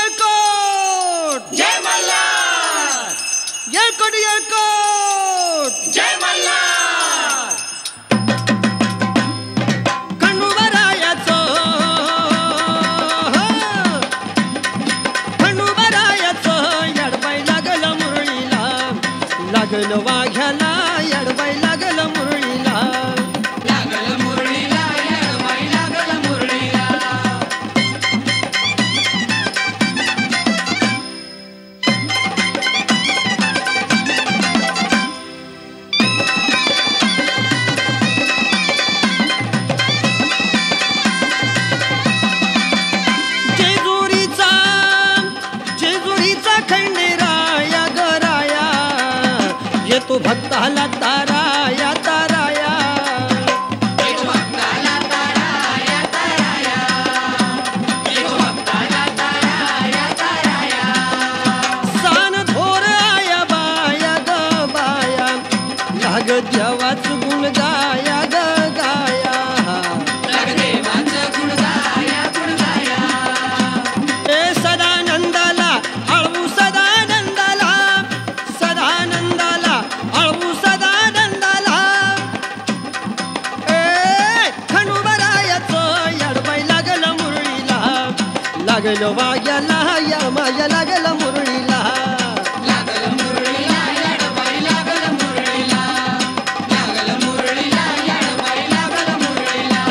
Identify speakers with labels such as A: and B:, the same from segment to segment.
A: येळकोट
B: जय मल्हार.
A: येळकोट येळकोट
B: जय मल्हार.
A: खंडोबारायाचं येडबाई लागलं मुरळीला लागलं वाघ्याला येडबाई लागलं मुरळीला
B: लागलं मुरळीला येडबाई लागलं मुरळीला.
A: जेजुरीचा खंडेराया गराया येतो भक्ताला ताराया ताराया
B: एक भक्ताला ताराया ताराया. एक भक्ताला ताराया ताराया.
A: सान थोर आया बाया ग बाया लाग देवाच गुण गाया ग गाया
B: लाग देवाचं गुण गाया गुण गाया.
A: ए सदानंदाला अळवू सदानंदाला सदानंदाला अळवू सदानंदाला ए खंडोबारायाचं येडबाई लागलं मुरळीला लागलं वाघ्याला या माया लागलं मुरळीला
B: लागलं मुरळीला येडबाई लागलं मुरळीला. लागलं मुरळीला येडबाई लागलं मुरळीला.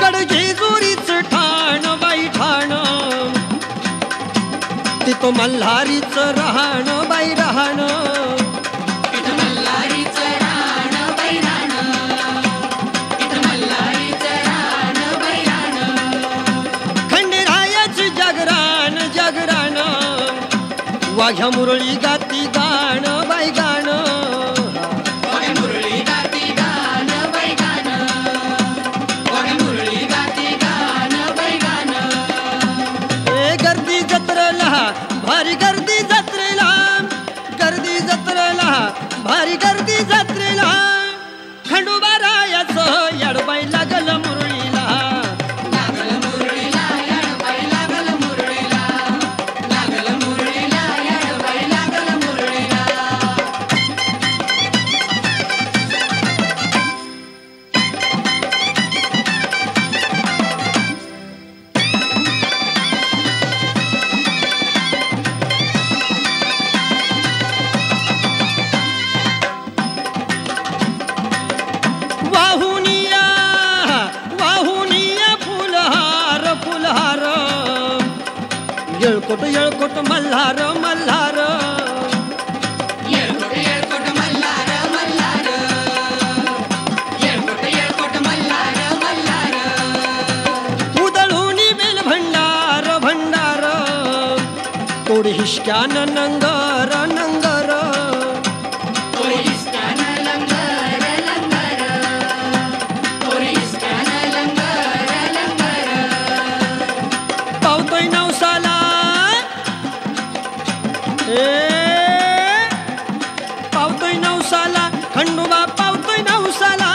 A: गड जेजुरीचं ठाण बाई ठाण तिथं मल्हारीचं राहणं बाई राहणं
B: इथं मल्हारीचं राहणं बाई राहणं. इथं मल्हारीचं राहणं बाई राहणं.
A: खंडेरायाचं जागरण जागरण वाघ्या मुरळी गाती गाणं बाई गाणं
B: वाघ्या मुरळी गाती गाणं बाई गाणं. वाघ्या मुरळी गाती गाणं बाई गाणं.
A: ए गर्दी जत्रेला भारी गर्दी जत्रेला गर्दी जत्रेला भारी गर्दी जत्रेला खंडोबारायाचं येडबाई लागलं मुरळीला
B: लागलं मुरळीला येडबाई लागलं मुरळीला. लागलं मुरळीला येडबाई लागलं मुरळीला.
A: वाहुनिया वाहुनिया फुलहार फुलहार येळकोट येळकोट मल्हार मल्हार
B: येळकोट येळकोट मल्हार मल्हार. येळकोट येळकोट मल्हार मल्हार.
A: उदळूनी बेल भंडार भंडार तोडी हिसक्यानं नंगर नंगर
B: कोरी हिसक्यानं लंगर लंगर. कोरी हिसक्यानं लंगर लंगर.
A: पावतोय नवसाला पावतोय नवसाला खंडोबा पावतोय नवसाला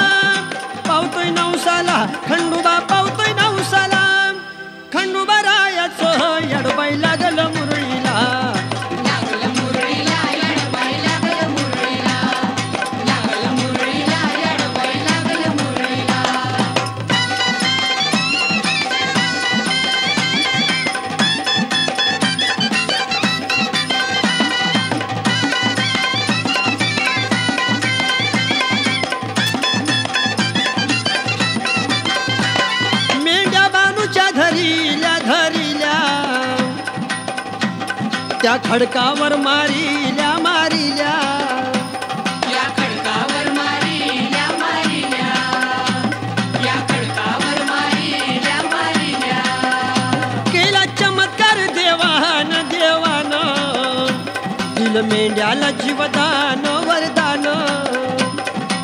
A: पावतोय नवसाला खंडोबा पावतोय नवसाला खंडोबारायाचं येडबाई लागलं मुरळीला
B: लागलं मुरळीला येडबाई लागलं मुरळीला. लागलं मुरळीला येडबाई लागलं मुरळीला.
A: मेंढ्या बानूच्या धरिल्या धरिल्या त्या खडकावर मारिल्या मारिल्या
B: या खडकावर मारिल्या मारिल्या. या खडकावर मारिल्या मारिल्या.
A: केला चमत्कार देवान देवान दिल मेंढ्याला जीवदान वरदान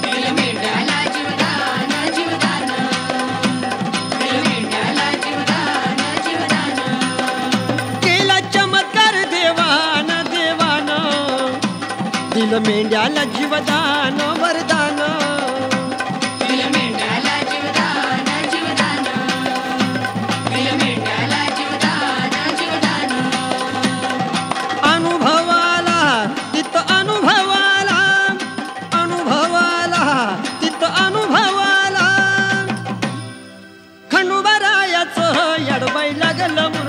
B: दिल मेंढ्याला जीवदान जीवदान. दिल मेंढ्याला जीवदान जीवदान.
A: दिल मेंढ्याला जीवदान वरदान
B: दिल मेंढ्याला जीवदान जीवदान दिल मेंढ्याला जीवदान जीवदान
A: अनुभवाला तित अनुभवाला अनुभवाला तित अनुभवाला खंडोबारायाचं यडबाई लागलं